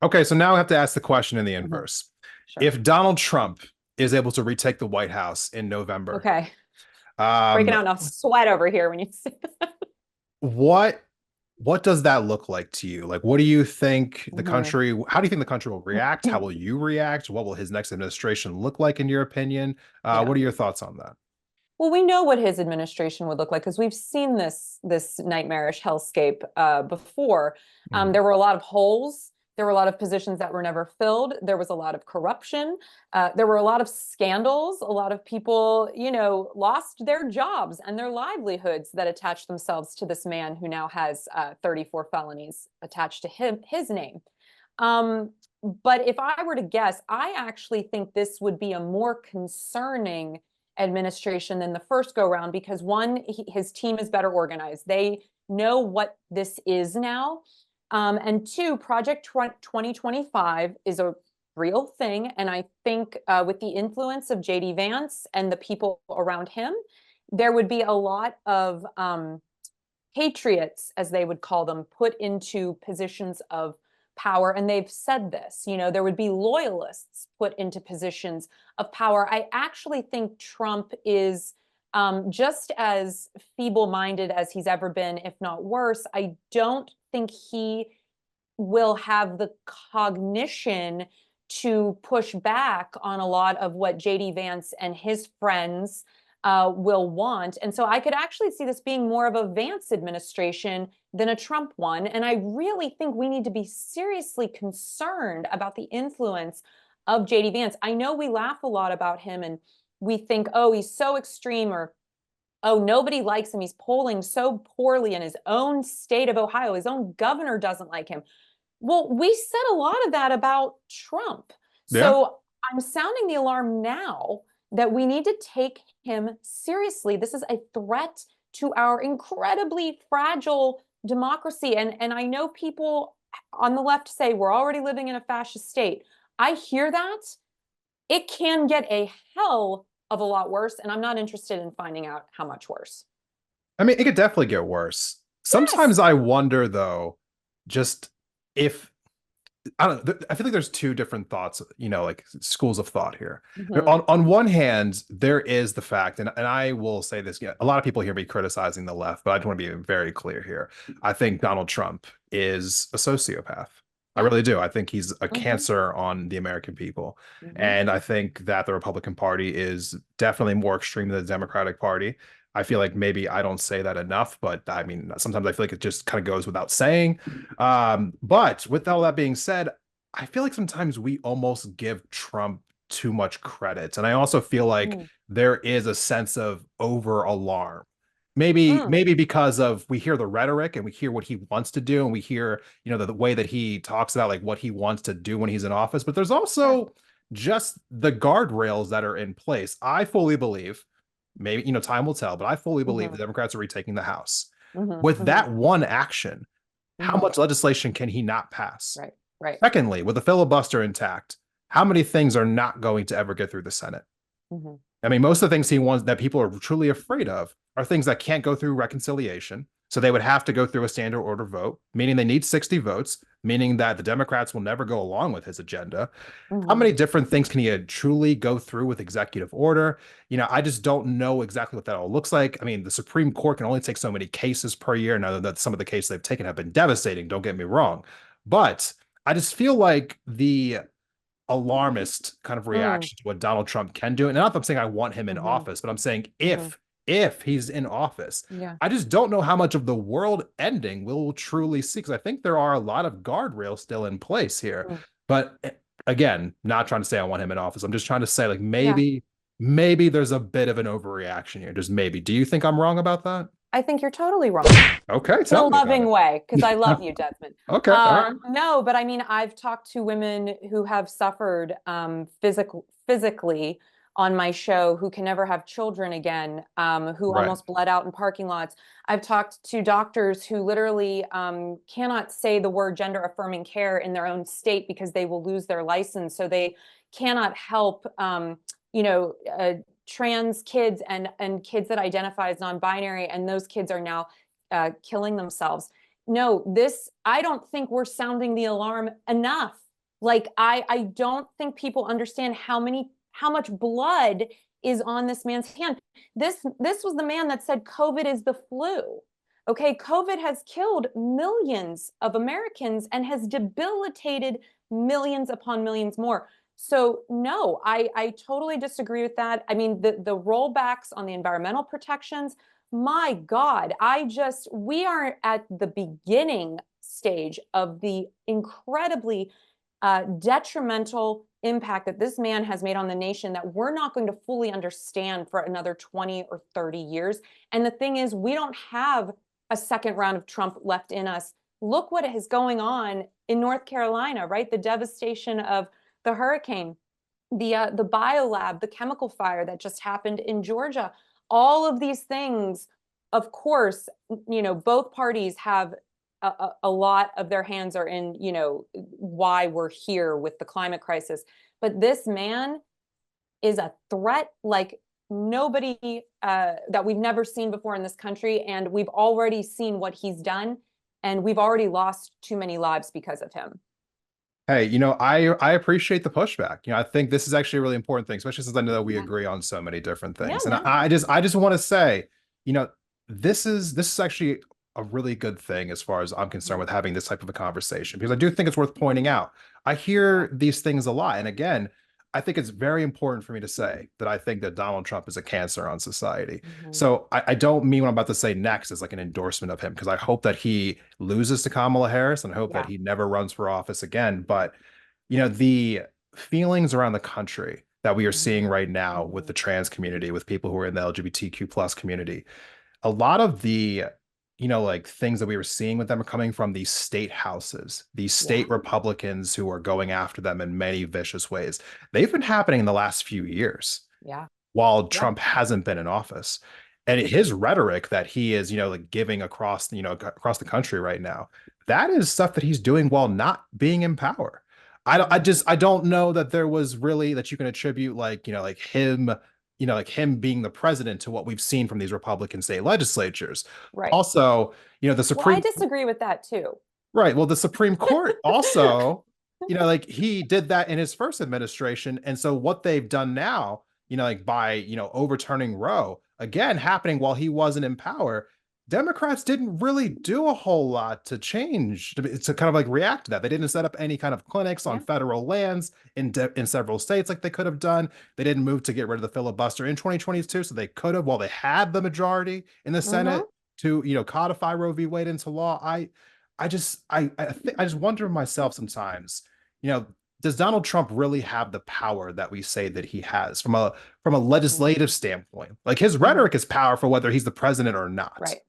Okay, so now I have to ask the question in the Mhm. inverse. Sure. If Donald Trump is able to retake the White House in November, Okay. Breaking um, out enough sweat over here when you say that. what what does that look like to you? Like, what do you think the Mhm. country, how do you think the country will react? How will you react? What will his next administration look like, in your opinion? Yeah. What are your thoughts on that? Well, we know what his administration would look like because we've seen this nightmarish hellscape before. Mhm. There were a lot of holes. There were a lot of positions that were never filled. There was a lot of corruption. There were a lot of scandals. A lot of people, lost their jobs and their livelihoods that attached themselves to this man who now has 34 felonies attached to his name. Um, but if I were to guess, I actually think this would be a more concerning administration than the first go round because one, his team is better organized. They know what this is now. And two, Project 2025 is a real thing. And I think with the influence of JD Vance and the people around him, there would be a lot of patriots, as they would call them, put into positions of power. And they've said this, there would be loyalists put into positions of power. I actually think Trump is just as feeble minded as he's ever been, if not worse. I don't think he will have the cognition to push back on a lot of what JD Vance and his friends will want. And so I could actually see this being more of a Vance administration than a Trump one. And I really think we need to be seriously concerned about the influence of JD Vance. I know we laugh a lot about him and we think, oh, he's so extreme, or oh, nobody likes him. He's polling so poorly in his own state of Ohio. His own governor doesn't like him. Well, we said a lot of that about Trump. Yeah. So I'm sounding the alarm now that we need to take him seriously. This is a threat to our incredibly fragile democracy. And I know people on the left say we're already living in a fascist state. I hear that. It can get a hell of a lot worse. And I'm not interested in finding out how much worse. I mean, it could definitely get worse. Sometimes Yes. I wonder, though, just if I don't know. I feel like there's two different thoughts, like schools of thought here. Mm-hmm. On one hand, there is the fact, and I will say this, a lot of people hear me criticizing the left, but I just want to be very clear here. I think Donald Trump is a sociopath. I Yeah. really do. I think he's a Mm-hmm. cancer on the American people. Mm-hmm. And I think that the Republican Party is definitely more extreme than the Democratic Party. I feel like maybe I don't say that enough, but I mean, sometimes I feel like it just kind of goes without saying. But with all that being said, I feel like sometimes we almost give Trump too much credit. And I also feel like Mm. there is a sense of over alarm. Maybe, Mm. maybe because of we hear the rhetoric and we hear what he wants to do, and we hear, the way that he talks about like what he wants to do when he's in office. But there's Sure. also just the guardrails that are in place. I fully believe, maybe, time will tell, but I fully believe Mm-hmm. the Democrats are retaking the House. Mm-hmm. With Mm-hmm. that one action, how Mm-hmm. much legislation can he not pass? Right. Right. Secondly, with the filibuster intact, how many things are not going to ever get through the Senate? Mm-hmm. I mean, most of the things he wants that people are truly afraid of are things that can't go through reconciliation. So they would have to go through a standard order vote, meaning they need 60 votes, meaning that the Democrats will never go along with his agenda. How Mm-hmm. many different things can he truly go through with executive order? I just don't know exactly what that all looks like. I mean, the Supreme Court can only take so many cases per year. Now that some of the cases they've taken have been devastating, don't get me wrong. But I just feel like the alarmist kind of Mm. reaction to what Donald Trump can do. And not that I'm saying I want him in Mm-hmm. office, but I'm saying Mm-hmm. if he's in office, Yeah. I just don't know how much of the world ending we'll truly see. Because I think there are a lot of guardrails still in place here. Mm. But again, not trying to say I want him in office. I'm just trying to say like Yeah. maybe there's a bit of an overreaction here. Just maybe. Do you think I'm wrong about that? I think you're totally wrong Okay, in a tell me about loving it. way because I love you, Desmond. Okay, all right. No, but I mean, I've talked to women who have suffered physically on my show who can never have children again, who Right. almost bled out in parking lots. I've talked to doctors who literally cannot say the word gender affirming care in their own state because they will lose their license. So they cannot help, you know, uh, trans kids and kids that identify as non-binary, and those kids are now killing themselves. No, this, I don't think we're sounding the alarm enough Like I don't think people understand how much blood is on this man's hand. This was the man that said COVID is the flu. Okay, COVID has killed millions of Americans and has debilitated millions upon millions more. So no, I totally disagree with that. I mean, the rollbacks on the environmental protections, my God, we are at the beginning stage of the incredibly detrimental impact that this man has made on the nation that we're not going to fully understand for another 20 or 30 years. And the thing is, we don't have a second round of Trump left in us. Look what is going on in North Carolina, right? The devastation of the hurricane, the biolab, the chemical fire that just happened in Georgia. All of these things, of course, both parties have a lot of their hands are in, why we're here with the climate crisis. But this man is a threat like nobody that we've never seen before in this country. And we've already seen what he's done. And we've already lost too many lives because of him. Hey, I appreciate the pushback. I think this is actually a really important thing, especially since I know that we Yeah. agree on so many different Yeah, things. And no. I just want to say, you know, this is actually a really good thing as far as I'm concerned with having this type of a conversation, because I do think it's worth pointing out. I hear these things a lot. And again, I think it's very important for me to say that I think that Donald Trump is a cancer on society. Mhm. So I don't mean what I'm about to say next as like an endorsement of him, because I hope that he loses to Kamala Harris and I hope that Yeah. he never runs for office again. But the feelings around the country that we are seeing right now with the Mhm. trans community, with people who are in the LGBTQ plus community, a lot of the like things that we were seeing with them are coming from these state houses, these Yeah. state Republicans who are going after them in many vicious ways. They've been happening in the last few years Yeah. while Yeah. Trump hasn't been in office. And his rhetoric that he is, like giving across, across the country right now, that is stuff that he's doing while not being in power. I don't know that there was really that you can attribute like him being the president to what we've seen from these Republican state legislatures. Right. Also, the Well, I Supreme disagree with that too. Right. Well, the Supreme Court also, like he did that in his first administration. And so what they've done now, like by, overturning Roe, again, happening while he wasn't in power, Democrats didn't really do a whole lot to change, to kind of like react to that. They didn't set up any kind of clinics on Yeah. federal lands in several states like they could have done. They didn't move to get rid of the filibuster in 2022. So they could have, while they had the majority in the Mm-hmm. Senate to, codify Roe v. Wade into law. I just wonder myself sometimes, you know, does Donald Trump really have the power that we say that he has from a Mm-hmm. legislative standpoint? Like his Mm-hmm. rhetoric is powerful whether he's the president or not. Right.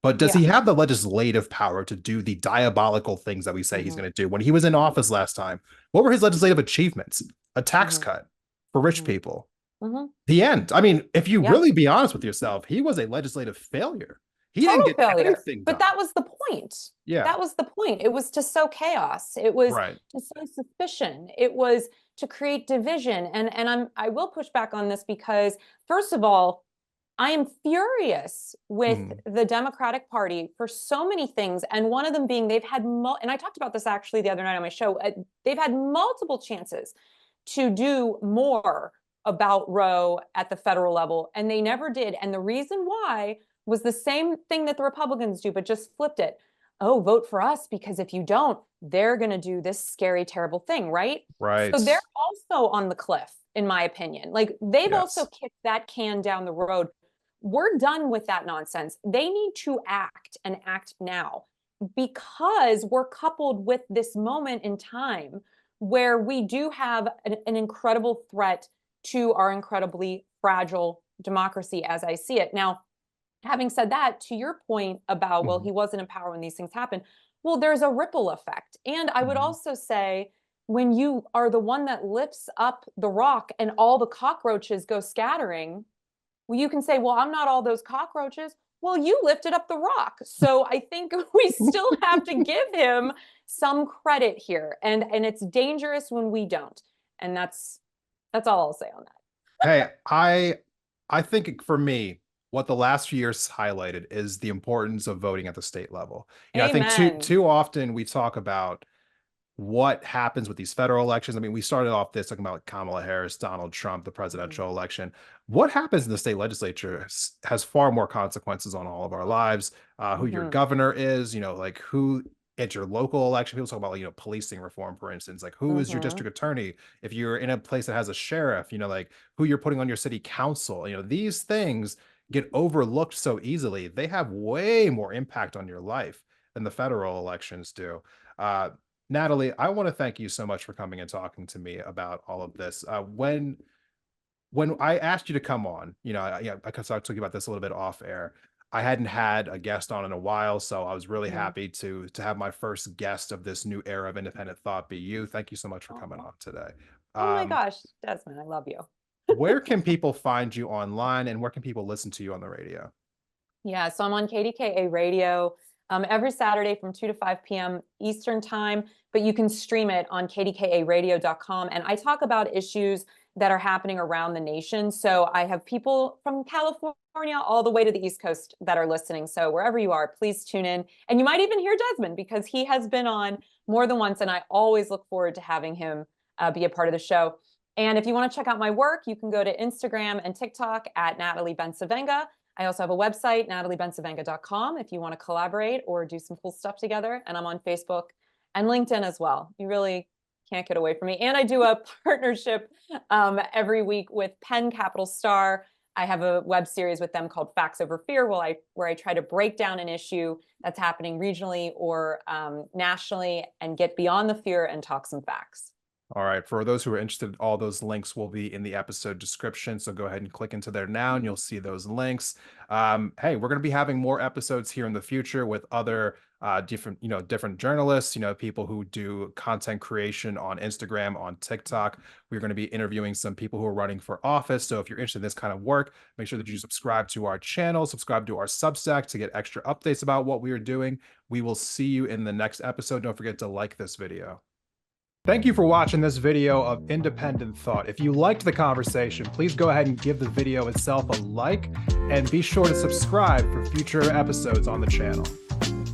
But does Yeah. he have the legislative power to do the diabolical things that we say he's Mm-hmm. going to do? When he was in office last time, what were his legislative achievements? A tax Mm-hmm. cut for rich Mm-hmm. people. Mm-hmm. The end. I mean, if you Yeah. really be honest with yourself, he was a legislative failure. He didn't Total get failure. anything But done. that was the point. Yeah, That was the point. It was to sow chaos. It was right. to sow suspicion. It was to create division. And I will push back on this because first of all, I am furious with Mhm. the Democratic Party for so many things, and one of them being and I talked about this actually the other night on my show. They've had multiple chances to do more about Roe at the federal level, and they never did. And the reason why was the same thing that the Republicans do, but just flipped it. Oh, vote for us because if you don't, they're going to do this scary, terrible thing, right? So they're Right. also on the cliff, in my opinion. Like they've also Yes. kicked that can down the road. We're done with that nonsense. They need to act and act now because we're coupled with this moment in time where we do have an incredible threat to our incredibly fragile democracy as I see it. Now, having said that, to your point about, well, Mhm. he wasn't in power when these things happen, well, there's a ripple effect. And I would Mhm. also say, when you are the one that lifts up the rock and all the cockroaches go scattering, well, you can say, well, I'm not all those cockroaches. Well, you lifted up the rock. So I think we still have to give him some credit here. And it's dangerous when we don't. And that's all I'll say on that. Hey, I think for me, what the last few years highlighted is the importance of voting at the state level. I think too Amen. too often we talk about what happens with these federal elections. I mean, we started off this talking about Kamala Harris, Donald Trump, the presidential election. What happens in the state legislature has far more consequences on all of our lives. Who your Hmm. governor is, like who at your local election. People talk about, like, policing reform, for instance, like who is your Hmm. district attorney? If you're in a place that has a sheriff, like who you're putting on your city council. These things get overlooked so easily. They have way more impact on your life than the federal elections do. Uh, Natalie, I want to thank you so much for coming and talking to me about all of this. When I asked you to come on, I talked to you about this a little bit off air. I hadn't had a guest on in a while, so I was really Hmm. happy to have my first guest of this new era of independent thought be you. Thank you so much for coming Oh. on today. Oh my Um, gosh, Desmond, I love you. where can people find you online, and where can people listen to you on the radio? Yeah, so I'm on KDKA radio every Saturday from 2 to 5 p.m. Eastern time, but you can stream it on kdkaradio.com. And I talk about issues that are happening around the nation. So I have people from California all the way to the East Coast that are listening. So wherever you are, please tune in. And you might even hear Desmond because he has been on more than once. And I always look forward to having him be a part of the show. And if you want to check out my work, you can go to Instagram and TikTok at Natalie Bencivenga. I also have a website, nataliebencivenga.com, if you want to collaborate or do some cool stuff together. And I'm on Facebook and LinkedIn as well. You really can't get away from me. And I do a partnership every week with Penn Capital Star. I have a web series with them called Facts Over Fear, where I try to break down an issue that's happening regionally or nationally and get beyond the fear and talk some facts. All right. For those who are interested, all those links will be in the episode description. So go ahead and click into there now and you'll see those links. Hey, we're going to be having more episodes here in the future with other different journalists, people who do content creation on Instagram, on TikTok. We're going to be interviewing some people who are running for office. So if you're interested in this kind of work, make sure that you subscribe to our channel, subscribe to our Substack to get extra updates about what we are doing. We will see you in the next episode. Don't forget to like this video. Thank you for watching this video of Independent Thought. If you liked the conversation, please go ahead and give the video itself a like, and be sure to subscribe for future episodes on the channel.